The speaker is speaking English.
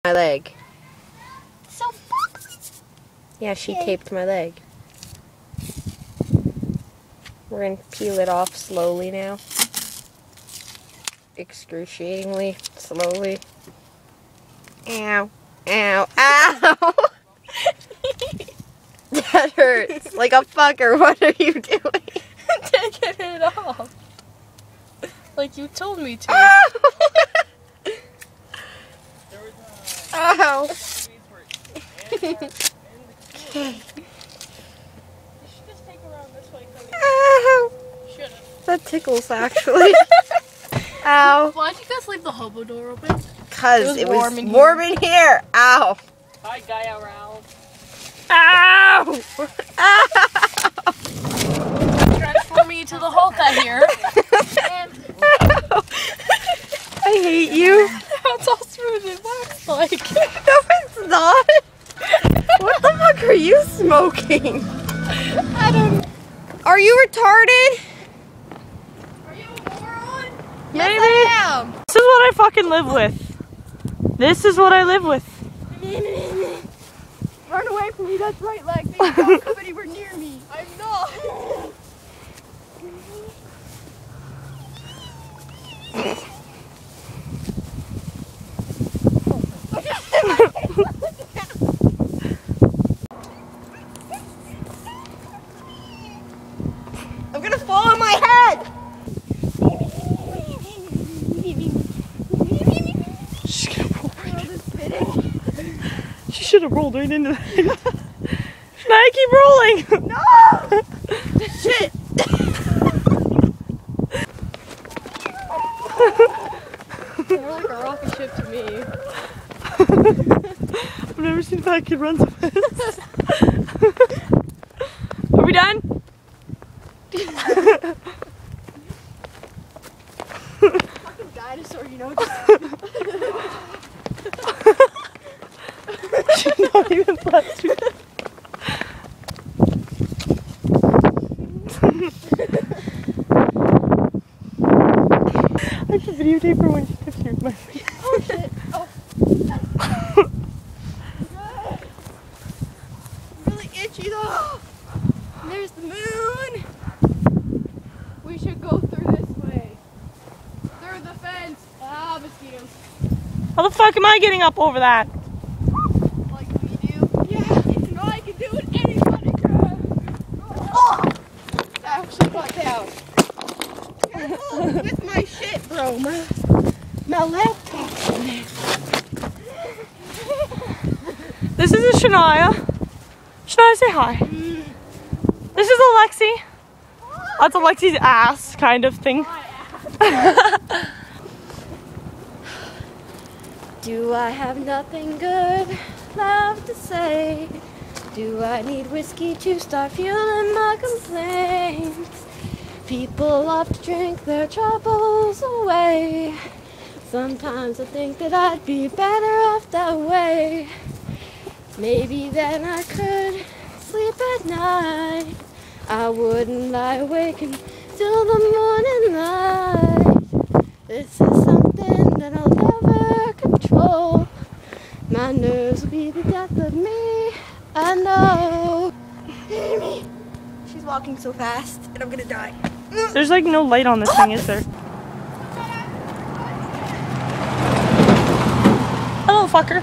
My leg. So Yeah, she taped my leg. We're gonna peel it off slowly now. Excruciatingly slowly. Ow. Ow. Ow! That hurts. Like a fucker. What are you doing? Taking it off. Like you told me to. Ow! Ow! Ow! That tickles actually. Ow. Why'd you guys leave the hobo door open? Because it was warm in here. Ow. Hi, Gaia Ralph. Ow! Ow! Transform me to the Hulk, I hear. I hate you. That's all smooth it looks like. No, it's not. What the fuck are you smoking? I don't. Are you retarded? Are you a moron? Maybe. Yes, I am. This is what I fucking live with. This is what I live with. Run away from me, that's right leg. Don't come anywhere near me. I'm not. I'm gonna fall on my head. She's gonna roll right in. She should have rolled right into that. Shania, keep rolling. No! Shit! You're like a rocket ship to me. I've never seen a fat kid run so fast. Are we done? Fucking dinosaur, you know. She's not even plastic. I should videotape her when she pictures my face. Oh shit. Oh. Really itchy though. There's the moon. We should go through this way. Through the fence. Ah, mosquitoes. How the fuck am I getting up over that? Like we do. Yeah, if I can do it, anybody can. Oh! That actually got down. Careful with my shit, bro. My laptop's in there. This is a Shania. Shania, say hi. This is Alexi. That's Alexi's ass kind of thing. Do I have nothing good left to say? Do I need whiskey to start fueling my complaints? People love to drink their troubles away. Sometimes I think that I'd be better off that way. Maybe then I could sleep at night. I wouldn't lie awake until the morning light. This is something that I'll never control. My nerves will be the death of me, I know. Amy, she's walking so fast, and I'm gonna die. There's like no light on this thing, is there? Hello, fucker.